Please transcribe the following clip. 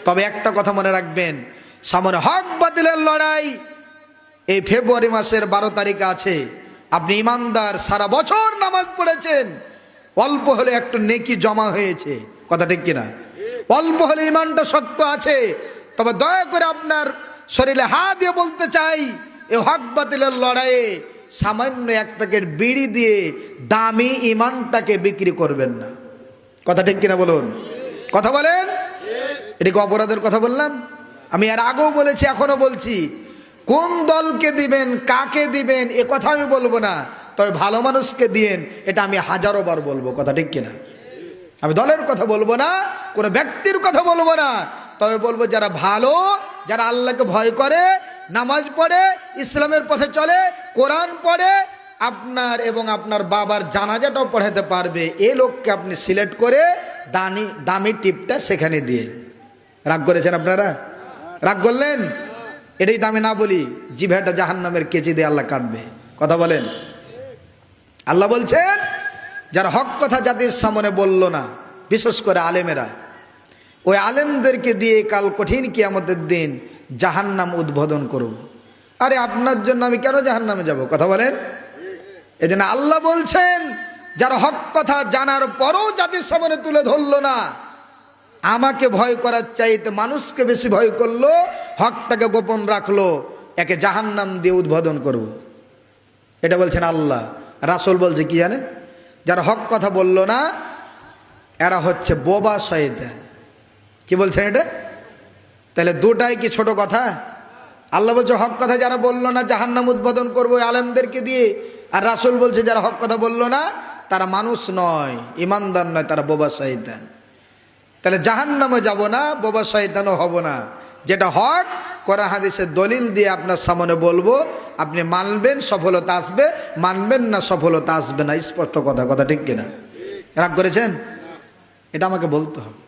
তবে একটা কথা মনে রাখবেন, সামনে হক বাতিলের লড়াই। এই ফেব্রুয়ারি মাসের 12 তারিখ আছে। আপনি ইমানদার, সারা বছর নামাজ পড়েছেন, অল্প হলে একটু নেকি জমা হয়েছে, কথা ঠিক কিনা? অল্প হলে ইমানটা শক্ত আছে। তবে দয়া করে আপনার শরীরে হাত দিয়ে বলতে চাই, এই হক বাতিলের লড়াইয়ে সামান্য এক প্যাকেট বিড়ি দিয়ে দামি ইমানটাকে বিক্রি করবেন না, কথা ঠিক কিনা বলুন? কথা বলেন। এটা কি অপরাধের কথা বললাম? আমি এর আগেও বলেছি, এখনো বলছি, কোন দলকে দিবেন, কাকে দিবেন এ কথা আমি বলবো না, তবে ভালো মানুষকে দিয়েন, এটা আমি হাজারো বার বলবো, কথা ঠিক কিনা? আমি দলের কথা বলবো না, কোনো ব্যক্তির কথা বলবো না, তবে বলবো যারা ভালো, যারা আল্লাহকে ভয় করে, নামাজ পড়ে, ইসলামের পথে চলে, কোরআন পড়ে, আপনার এবং আপনার বাবার জানাজাটাও পড়াতে পারবে, এই লোককে আপনি সিলেক্ট করে দামি টিপটা সেখানে দিয়ে। রাগ করেছেন আপনারা? রাগ করলেন? এটাই দামি না বলি, জিভাটা জাহান্নামের কেচি দিয়ে আল্লাহ কাটবে, কথা বলেন। আল্লাহ বলছেন, যারা হক কথা জাতির সামনে বলল না, বিশেষ করে আলেমেরা, ওই আলেমদেরকে দিয়ে কাল কঠিন কিয়ামতের দিন জাহান্নাম উদ্বোধন করব। আরে আপনার জন্য আমি কেন জাহান্নামে যাব, কথা বলেন? এই জন্য আল্লাহ বলছেন, যারা হক কথা জানার পরও জাতির সামনে তুলে ধরল না, আমাকে ভয় করার চাইতে মানুষকে বেশি ভয় করলো, হকটাকে গোপন রাখলো, একে জাহান্নাম দিয়ে উদ্বোধন করব। এটা বলছেন আল্লাহ। রাসূল বলছে কি জানেন? যারা হক কথা বলল না, এরা হচ্ছে বোবা শয়তান। কি বলছেন এটা? তাহলে দুটাই কি ছোট কথা? আল্লাহ বলছে হক কথা যারা বলল না জাহান্নাম উদ্বোধন করবো আলেমদেরকে দিয়ে, আর রাসূল বলছে যারা হক কথা বলল না তারা মানুষ নয়, ইমানদার নয়, তারা বোবা শয়তান। তাহলে জাহান্নামে যাব না, বোবা শয়তানও হব না। যেটা হক, কোরআন হাদিসের দলিল দিয়ে আপনার সামনে বলবো, আপনি মানবেন, সফলতা আসবে, মানবেন না, সফলতা আসবে না। স্পষ্ট কথা, কথা ঠিক কিনা? রাগ করেছেন? এটা আমাকে বলতে হবে।